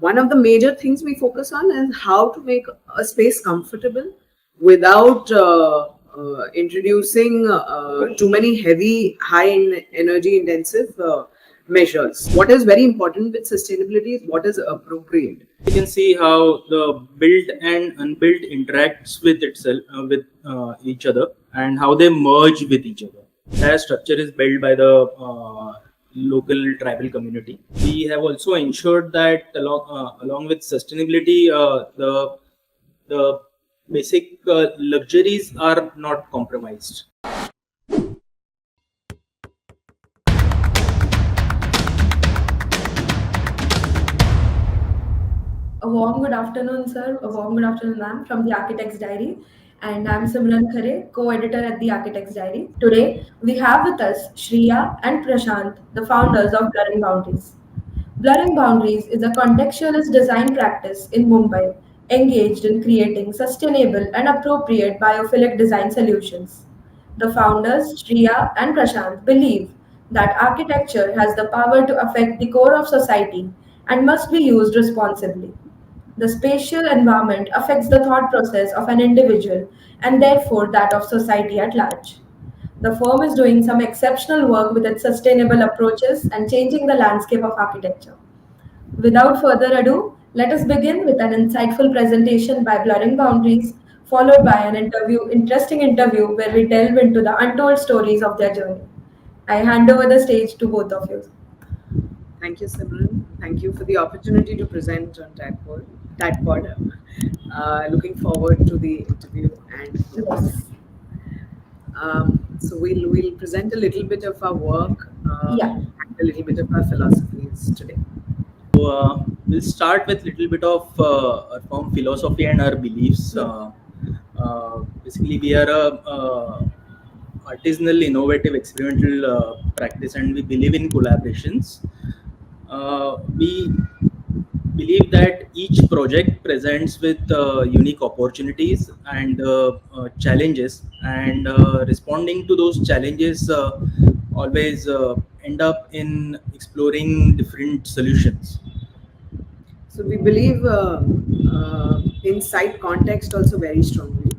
one of the major things we focus on is how to make a space comfortable without introducing too many heavy, high energy intensive measures. What is very important with sustainability is what is appropriate. You can see how the built and unbuilt interacts with itself with each other, and how they merge with each other. Entire structure is built by the local tribal community. We have also ensured that along with sustainability, the basic luxuries are not compromised. A warm good afternoon, sir. A warm good afternoon, ma'am, from the Architect's Diary. And I'm Simran Khare, co-editor at the Architect's Diary. Today, we have with us Shreya and Prashant, the founders of Blurring Boundaries. Blurring Boundaries is a contextualist design practice in Mumbai engaged in creating sustainable and appropriate biophilic design solutions. The founders, Shreya and Prashant, believe that architecture has the power to affect the core of society and must be used responsibly. The spatial environment affects the thought process of an individual and therefore that of society at large. The firm is doing some exceptional work with its sustainable approaches and changing the landscape of architecture. Without further ado, let us begin with an insightful presentation by Blurring Boundaries, followed by an interesting interview where we delve into the untold stories of their journey. I hand over the stage to both of you. Thank you, Simran. Thank you for the opportunity to present on Tadpod. Looking forward to the interview and Yes. so we'll present a little bit of our work Yeah. and a little bit of our philosophies today. So we'll start with a little bit of our firm philosophy and our beliefs. Basically, we are a artisanal, innovative, experimental practice, and we believe in collaborations. We believe that each project presents with unique opportunities and challenges, and responding to those challenges always end up in exploring different solutions. So we believe in site context also very strongly.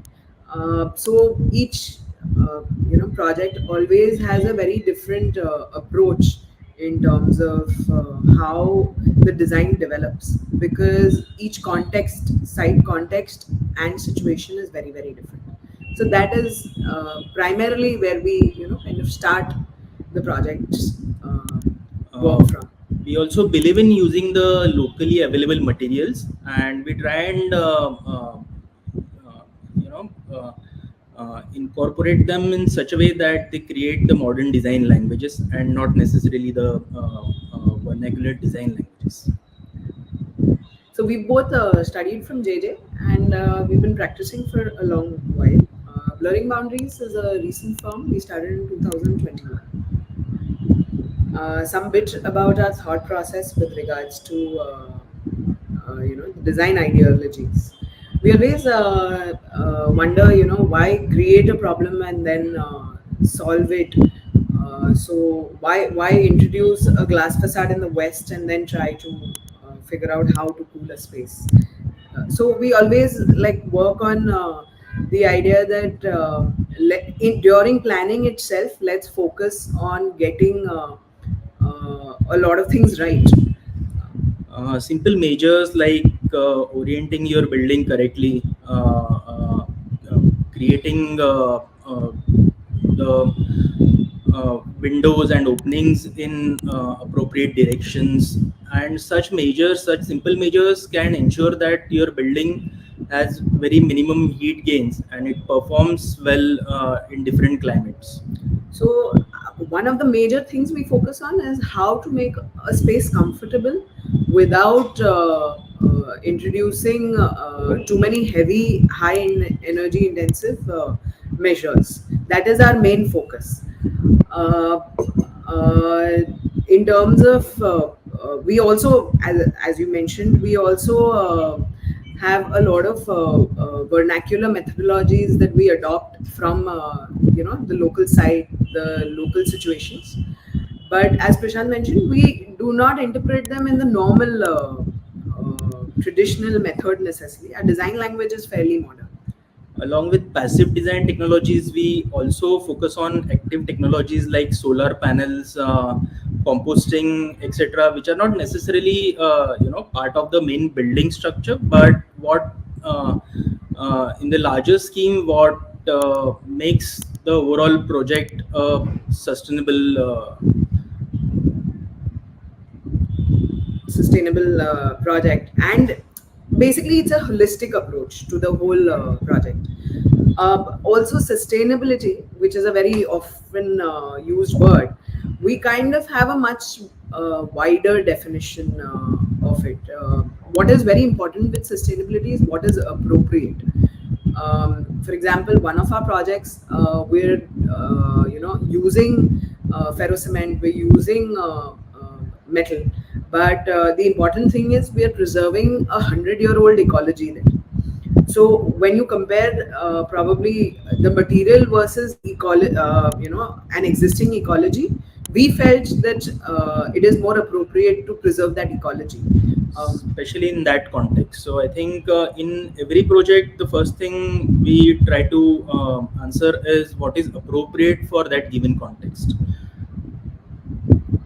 So each project always has a very different approach in terms of how the design develops, because each site context and situation is very very different. So that is primarily where we kind of start the projects work from. We also believe in using the locally available materials, and we try and you know incorporate them in such a way that they create the modern design languages and not necessarily the vernacular design languages. So we both studied from JJ, and we've been practicing for a long while. Blurring Boundaries is a recent firm. We started in 2021. Some bit about our thought process with regards to the design ideologies. We always wonder, why create a problem and then solve it. So why introduce a glass facade in the West and then try to figure out how to cool a space? So we always work on the idea that during planning itself, let's focus on getting a lot of things right. Simple measures like orienting your building correctly, creating the windows and openings in appropriate directions, and such simple measures can ensure that your building has very minimum heat gains and it performs well in different climates. So one of the major things we focus on is how to make a space comfortable without introducing too many heavy, high energy intensive measures. That is our main focus. Uh, in terms of, we also, as you mentioned, we also have a lot of vernacular methodologies that we adopt from the local site, the local situations. But as Prashant mentioned, we do not interpret them in the normal traditional method necessarily. Our design language is fairly modern. Along with passive design technologies, we also focus on active technologies like solar panels, composting, etc., which are not necessarily part of the main building structure, but what in the larger scheme, what makes the overall project sustainable. Sustainable project, and basically it's a holistic approach to the whole project. Also sustainability, which is a very often used word, we kind of have a much wider definition of it. What is very important with sustainability is what is appropriate. For example, one of our projects, we're using ferrocement, we're using metal, but the important thing is we are preserving 100-year-old ecology there. So when you compare probably the material versus an existing ecology, we felt that it is more appropriate to preserve that ecology. Especially in that context. So I think in every project, the first thing we try to answer is what is appropriate for that given context.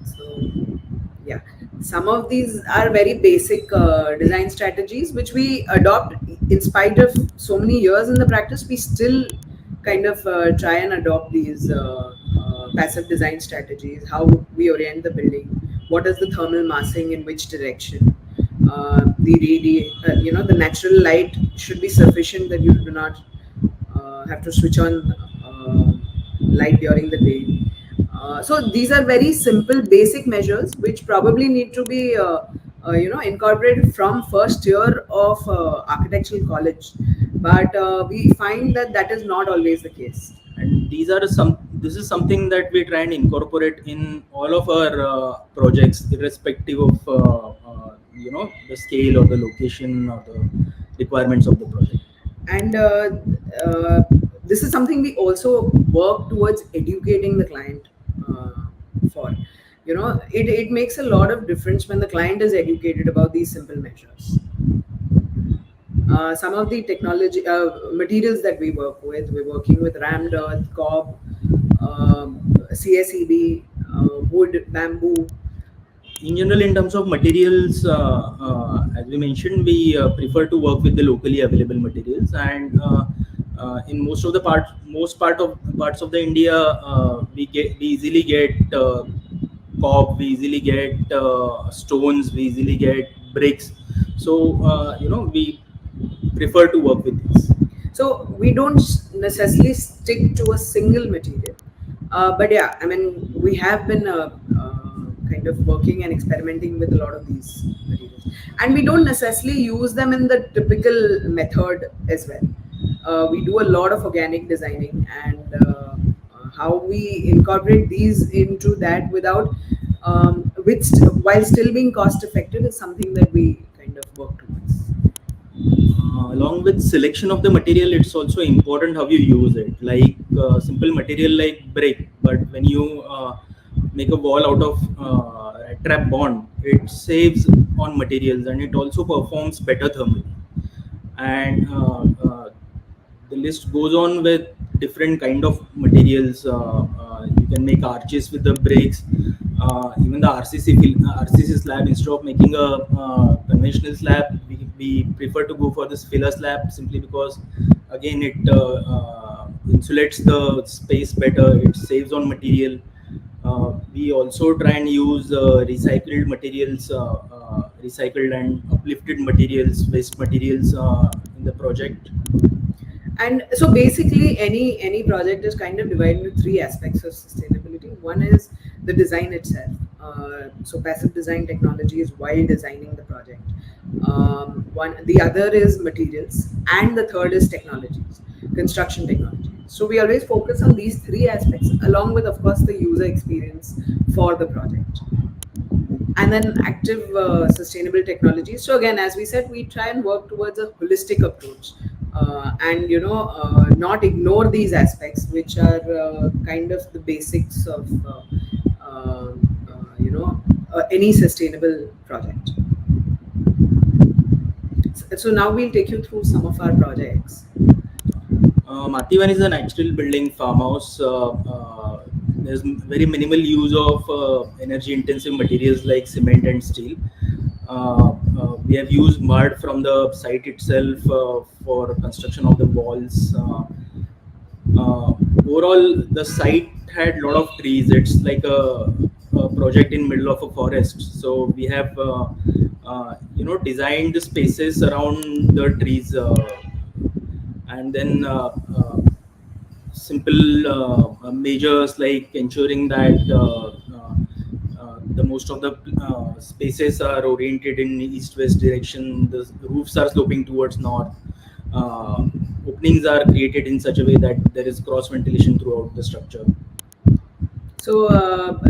So yeah, some of these are very basic design strategies which we adopt in spite of so many years in the practice. We still kind of try and adopt these passive design strategies. How we orient the building, what is the thermal massing in which direction, the natural light should be sufficient that you do not have to switch on light during the day. So these are very simple, basic measures which probably need to be, incorporated from first year of architectural college. But we find that that is not always the case. And this is something that we try and incorporate in all of our projects, irrespective of the scale or the location or the requirements of the project. And this is something we also work towards educating the client for. It makes a lot of difference when the client is educated about these simple measures. Some of the technology materials that we work with, we're working with rammed earth, cob, CSEB, wood, bamboo. In general, in terms of materials, as we mentioned, we prefer to work with the locally available materials, and in parts of the India, we easily get cob, we easily get stones, we easily get bricks. So we prefer to work with these. So we don't necessarily stick to a single material, but yeah, I mean, we have been kind of working and experimenting with a lot of these materials, and we don't necessarily use them in the typical method as well. We do a lot of organic designing, and how we incorporate these into that without while still being cost effective is something that we kind of work towards. Along with selection of the material, it's also important how you use it. Like simple material like brick, but when you make a wall out of trap bond, it saves on materials and it also performs better thermally. And the list goes on with different kind of materials. You can make arches with the bricks. Even the RCC slab, instead of making a conventional slab, we prefer to go for this filler slab simply because again it insulates the space better, it saves on material. We also try and use recycled materials, recycled and uplifted materials, waste materials in the project. And so basically any project is kind of divided into three aspects of sustainability. One is the design itself. So passive design technology is while designing the project. The other is materials, and the third is technologies, construction technology. So we always focus on these three aspects, along with, of course, the user experience for the project. And then active sustainable technologies. So again, as we said, we try and work towards a holistic approach, and not ignore these aspects, which are kind of the basics of any sustainable project. So now we'll take you through some of our projects. Mativan is a natural building farmhouse. There's very minimal use of energy intensive materials like cement and steel. We have used mud from the site itself for construction of the walls. Uh, Overall, the site had a lot of trees. It's like a project in middle of a forest. So we have designed the spaces around the trees, and then simple measures like ensuring that the most of the spaces are oriented in east-west direction. The roofs are sloping towards north. Uh, Openings are created in such a way that there is cross ventilation throughout the structure. So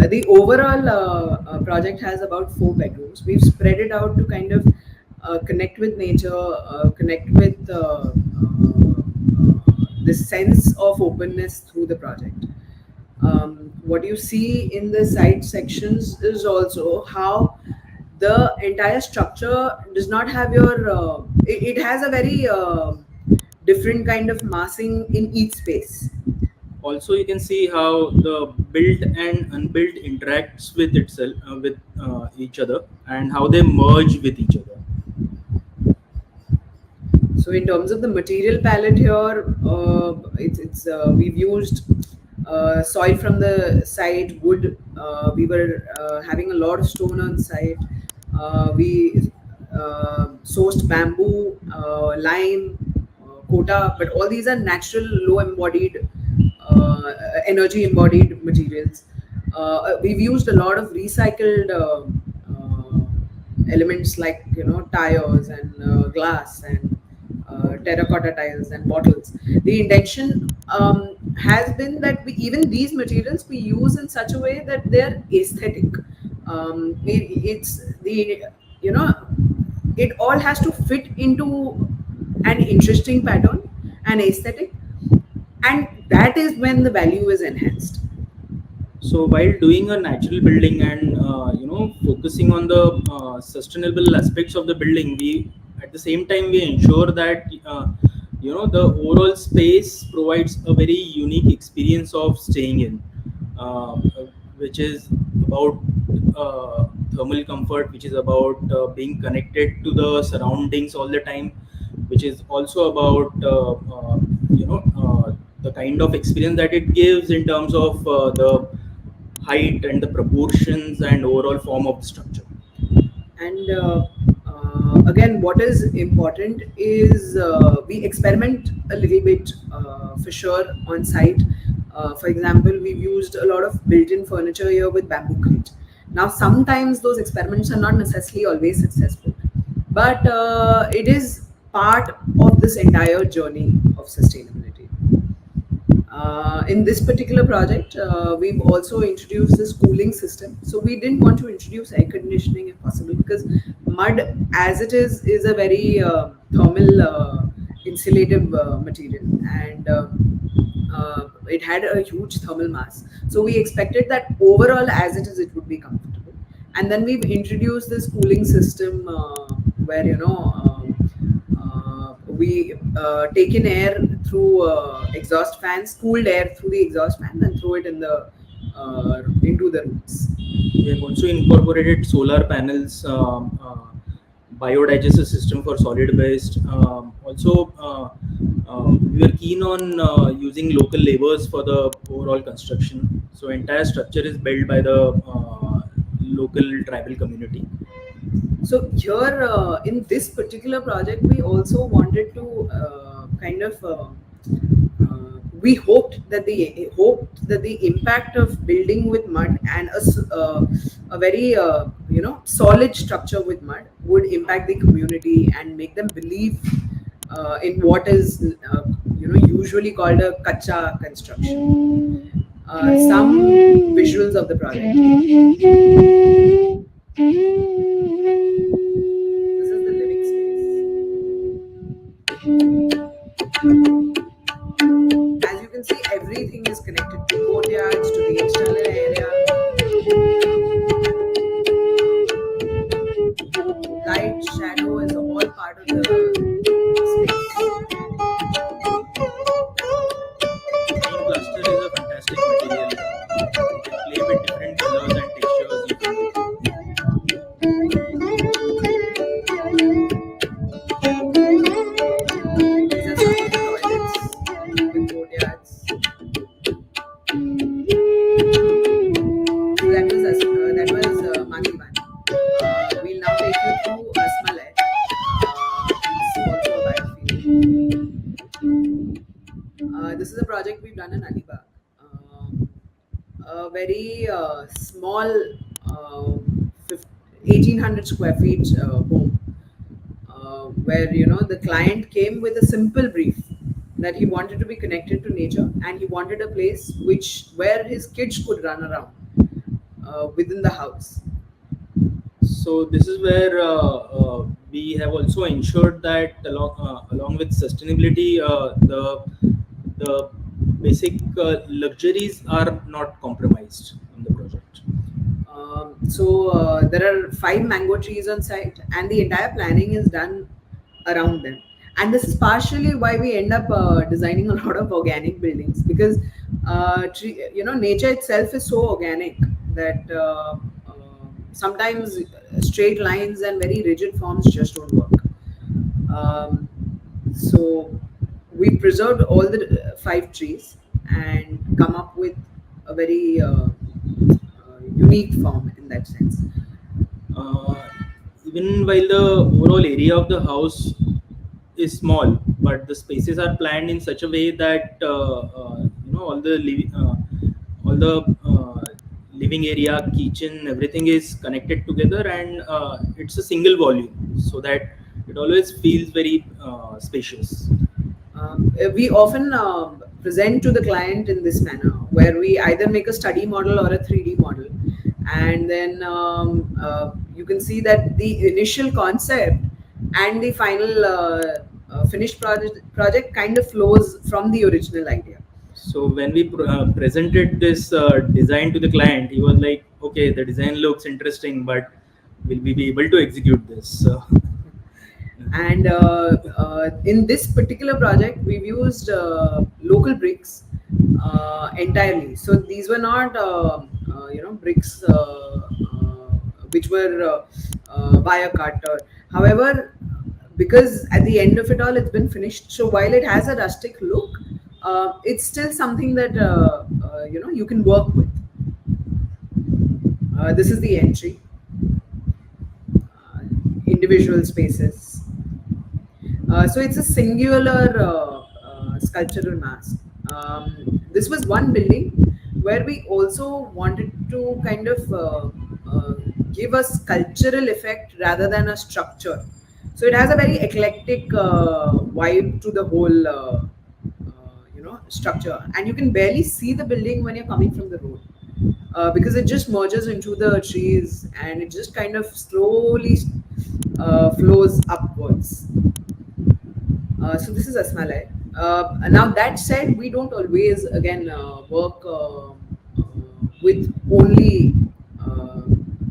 the overall project has about 4 bedrooms. We've spread it out to kind of connect with nature, connect with the sense of openness through the project. What you see in the side sections is also how the entire structure does not have your. It has a very different kind of massing in each space. Also, you can see how the built and unbuilt interacts with itself, with each other, and how they merge with each other. So in terms of the material palette here, it's we've used soil from the site, wood. We were having a lot of stone on site. We sourced bamboo, lime, kota, but all these are natural, low embodied, energy embodied materials. We've used a lot of recycled elements like tires and glass and terracotta tiles and bottles. The intention has been that even these materials we use in such a way that they're aesthetic. It's the you know it all has to fit into an interesting pattern, an aesthetic, and that is when the value is enhanced. So while doing a natural building and focusing on the sustainable aspects of the building, we at the same time we ensure that the overall space provides a very unique experience of staying in, which is about thermal comfort, which is about being connected to the surroundings all the time, which is also about the kind of experience that it gives in terms of the height and the proportions and overall form of the structure. And again, what is important is we experiment a little bit for sure on site. For example, we've used a lot of built-in furniture here with bamboo crate. Now sometimes those experiments are not necessarily always successful, but it is part of this entire journey of sustainability. In this particular project, we've also introduced this cooling system. So we didn't want to introduce air conditioning if possible, because mud, as it is a very thermal insulative material, and it had a huge thermal mass. So we expected that overall, as it is, it would be comfortable. And then we've introduced this cooling system where we take in air through exhaust fans, cooled air through the exhaust fan, and throw it into the rooms. We have also incorporated solar panels, biodigestor system for solid waste. Also, we were keen on using local laborers for the overall construction. So entire structure is built by the local tribal community. So here, in this particular project, we also wanted to we hoped that the impact of building with mud and a very solid structure with mud would impact the community and make them believe in what is usually called a kacha construction. Some visuals of the project. This is the living space. As you can see, everything is connected to courtyards, to the external area. Light, shadow is all part part of the space. Green plaster is a fantastic material. You can play with different colors and textures using it. These are some of the toilets with courtyards. That was Maniban. We'll now take you through Asmalai. It's also a biofield. This is a project we've done in Alibag. A very small, 1800 square feet home, where the client came with a simple brief that he wanted to be connected to nature and he wanted a place where his kids could run around within the house. So this is where we have also ensured that along with sustainability, the basic luxuries are not compromised on the project. So there are 5 mango trees on site, and the entire planning is done around them. And this is partially why we end up designing a lot of organic buildings, because nature itself is so organic that sometimes straight lines and very rigid forms just don't work. Um, so we preserved all the 5 trees and come up with a very unique form in that sense. Uh, Even while the overall area of the house is small, but the spaces are planned in such a way that all the living area, kitchen, everything is connected together, and it's a single volume, so that it always feels very spacious. We often present to the client in this manner, where we either make a study model or a 3D model, and then you can see that the initial concept and the final finished project kind of flows from the original idea. So when we presented this design to the client, he was like, "Okay, the design looks interesting, but will we be able to execute this?" So, And in this particular project, we've used local bricks entirely. So these were not, bricks which were via cut. However, because at the end of it all, it's been finished. So while it has a rustic look, it's still something that you can work with. This is the entry. Individual spaces. So it's a singular sculptural mask. This was one building where we also wanted to kind of give a sculptural effect rather than a structure. So it has a very eclectic vibe to the whole, structure, and you can barely see the building when you're coming from the road. Because it just merges into the trees and it just kind of slowly flows upwards. So this is Asmalai. Now that said, we don't always again work with only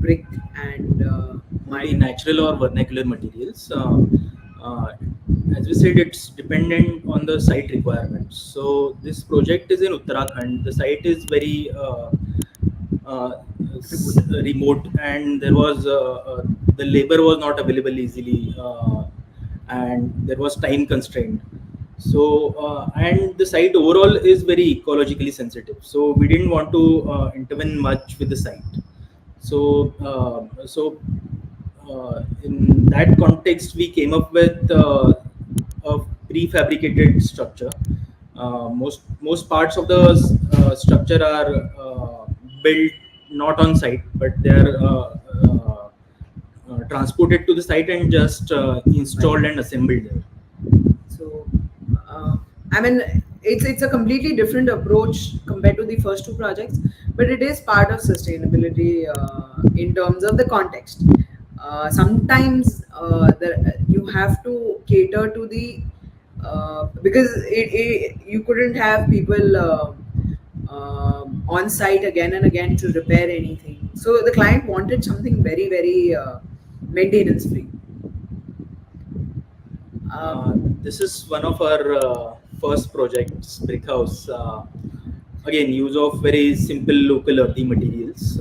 brick and only mud. natural or vernacular materials. Uh, as we said, it's dependent on the site requirements. So this project is in Uttarakhand. The site is very uh, remote, and the labor was not available easily, and there was time constraint. So and the site overall is very ecologically sensitive. So we didn't want to intervene much with the site. So in that context, we came up with a prefabricated structure. Most parts of the structure are built not on site, but they are transported to the site and just installed and assembled there. So, I mean, it's a completely different approach compared to the first 2 projects, but it is part of sustainability in terms of the context. Sometimes you have to cater to the because you couldn't have people on site again and again to repair anything. So the client wanted something very, very maintenance free. Um, This is one of our first projects, Brick House. Again, use of very simple local earthy materials.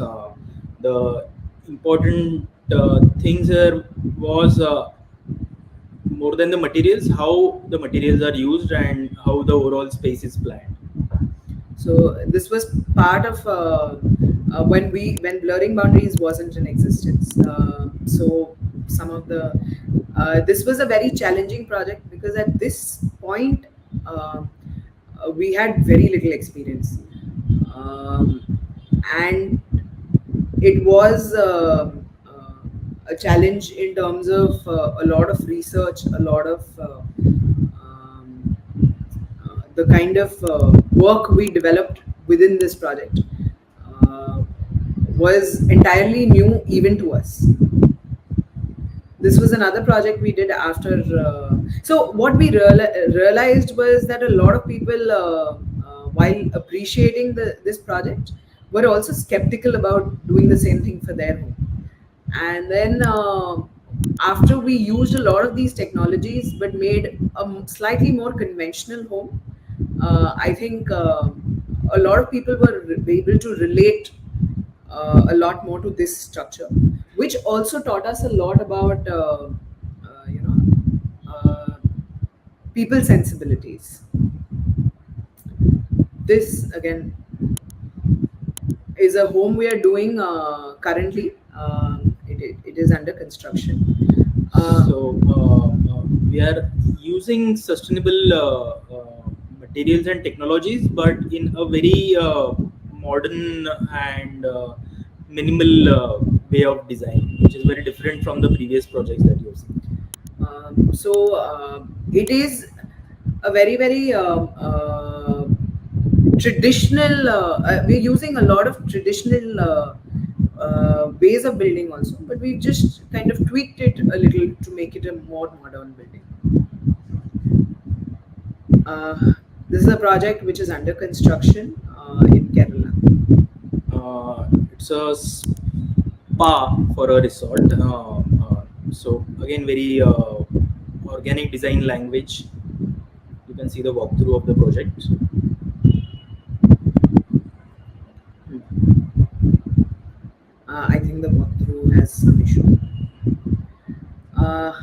The important things here was more than the materials, how the materials are used and how the overall space is planned. So this was part of when blurring boundaries wasn't in existence. So some of the this was a very challenging project because at this point uh, we had very little experience, um, and it was a challenge in terms of a lot of research, a lot of um, the kind of work we developed within this project uh, was entirely new even to us. This was another project we did after. So what we realized was that a lot of people, while appreciating this project, were also skeptical about doing the same thing for their home. And then after we used a lot of these technologies but made a slightly more conventional home, I think a lot of people were able to relate a lot more to this structure, which also taught us a lot about you know people sensibilities. This again is a home we are doing currently. It is under construction. So we are using sustainable materials and technologies, but in a very modern and minimal way of design, which is very different from the previous projects that you've seen. It is a very traditional. We're using a lot of traditional ways of building also, but we just kind of tweaked it a little to make it a more modern building. Uh, this is a project which is under construction in Kerala. It's a spa for a resort. So again, very organic design language. You can see the walkthrough of the project. I think the walkthrough has some issue. Uh,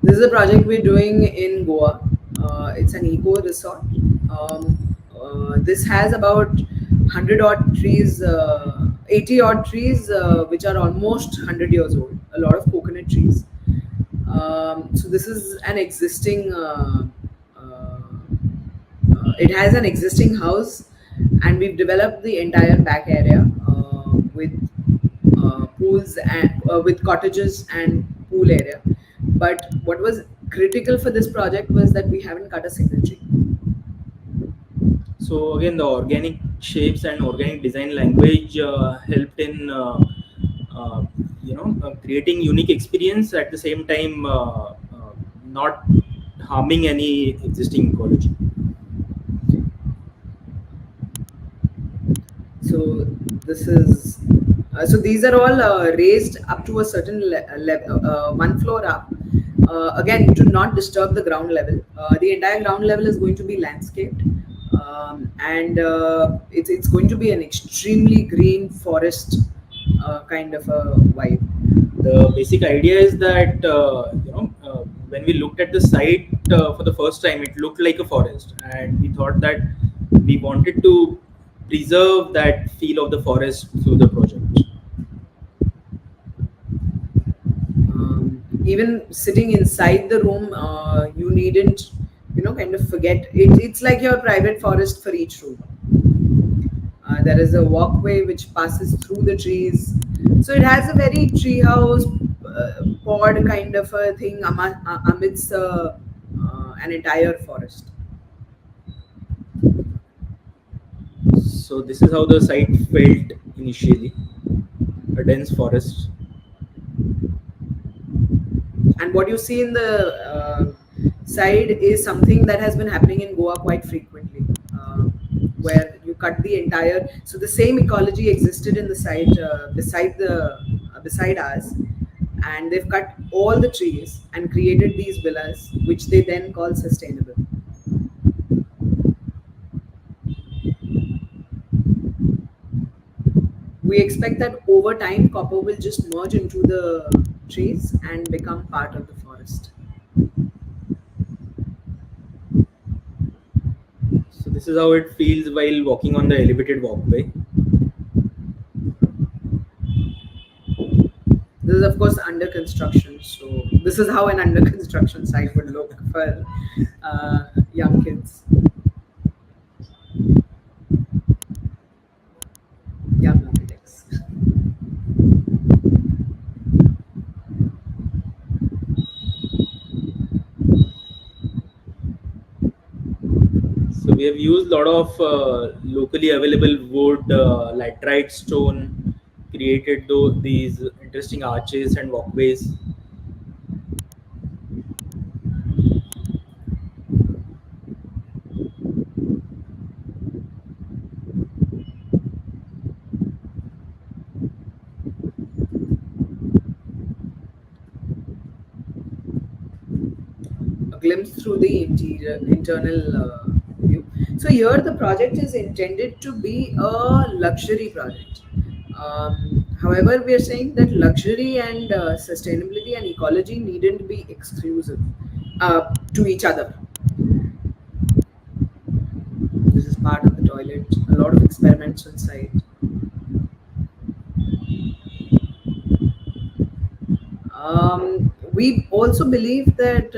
this is a project we're doing in Goa. It's an eco resort. This has about 100 odd trees, 80 odd trees, which are almost 100 years old. A lot of coconut trees. So this is an existing. It has an existing house, and we've developed the entire back area with pools and with cottages and pool area. But what was critical for this project was that we haven't cut a single tree. So again, the organic shapes and organic design language helped in uh, creating unique experience at the same time not harming any existing ecology. So this is so these are all raised up to a certain level, one floor up. Again, to not disturb the ground level. The entire ground level is going to be landscaped, and it's going to be an extremely green forest kind of a vibe. The basic idea is that when we looked at the site for the first time, it looked like a forest, and we thought that we wanted to preserve that feel of the forest through the project. Even sitting inside the room, you needn't, kind of forget it. It's like your private forest for each room. There is a walkway which passes through the trees, so it has a very treehouse pod kind of a thing amidst an entire forest. So this is how the site felt initially, a dense forest. And what you see in the side is something that has been happening in Goa quite frequently, where you cut the entire. So the same ecology existed in the site beside ours, and they've cut all the trees and created these villas, which they then call sustainable. We expect that over time, copper will just merge into the trees and become part of the forest. So this is how it feels while walking on the elevated walkway. This is, of course, under construction. So this is how an under construction site would look for young kids, young architects. So we have used a lot of locally available wood, laterite stone, created these interesting arches and walkways. A glimpse through the internal view. So here the project is intended to be a luxury project. However, we are saying that luxury and sustainability and ecology needn't be exclusive to each other. This is part of the toilet. A lot of experiments on site. We also believe that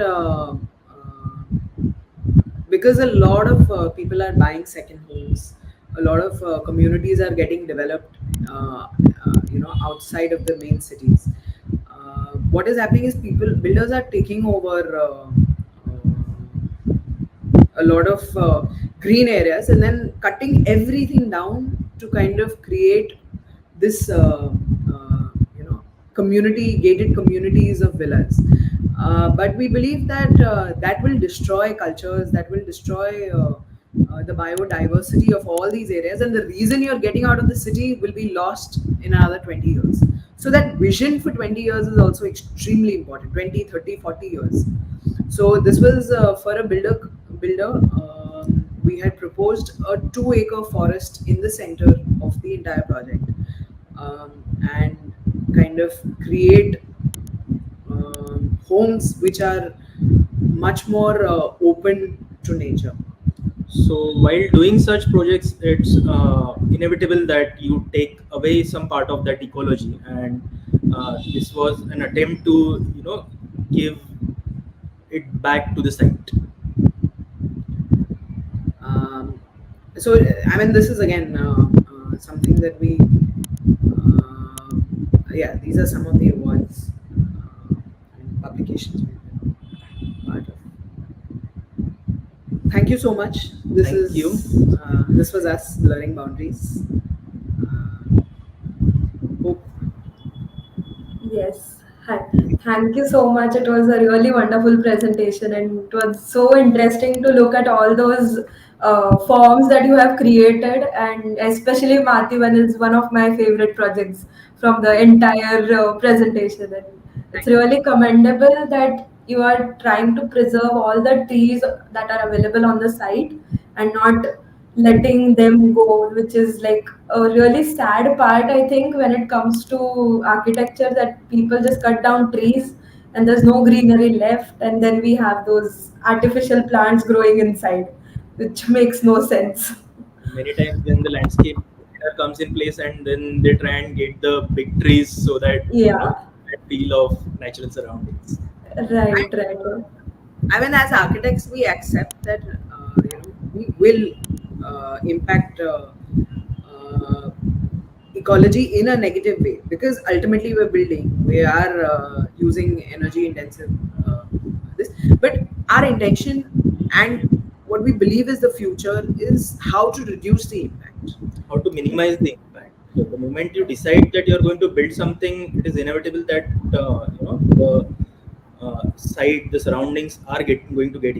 because a lot of people are buying second homes, a lot of communities are getting developed, outside of the main cities. What is happening is builders are taking over a lot of green areas and then cutting everything down to kind of create this community gated communities of villas. But we believe that that will destroy cultures, that will destroy the biodiversity of all these areas, and the reason you're getting out of the city will be lost in another 20 years. So that vision for 20 years is also extremely important. 20, 30, 40 years. So this was for a builder. We had proposed a 2-acre forest in the center of the entire project, and kind of create homes which are much more open to nature. So while doing such projects, it's inevitable that you take away some part of that ecology, and this was an attempt to give it back to the site. So I mean, this is again something that we yeah, these are some of the awards and publications we've been part of. Thank you so much. Thank you. This was us blurring boundaries. Hope. Yes. Hi. Thank you so much. It was a really wonderful presentation, and it was so interesting to look at all those forms that you have created. And especially Mathivan is one of my favorite projects from the entire presentation. And it's Thank you. really commendable that you are trying to preserve all the trees that are available on the site and not letting them go, which is like a really sad part, I think, when it comes to architecture, that people just cut down trees and there's no greenery left, and then we have those artificial plants growing inside, which makes no sense. Many times when the landscape comes in place, and then they try and get the big trees so that Yeah, that feel of natural surroundings. right, right. I mean, as architects, we accept that we will impact uh, ecology in a negative way, because ultimately we're building, we are using energy intensive this, but our intention and what we believe is the future is how to reduce the impact. How to minimize the impact. So the moment you decide that you're going to build something, it is inevitable that the site, the surroundings are going to get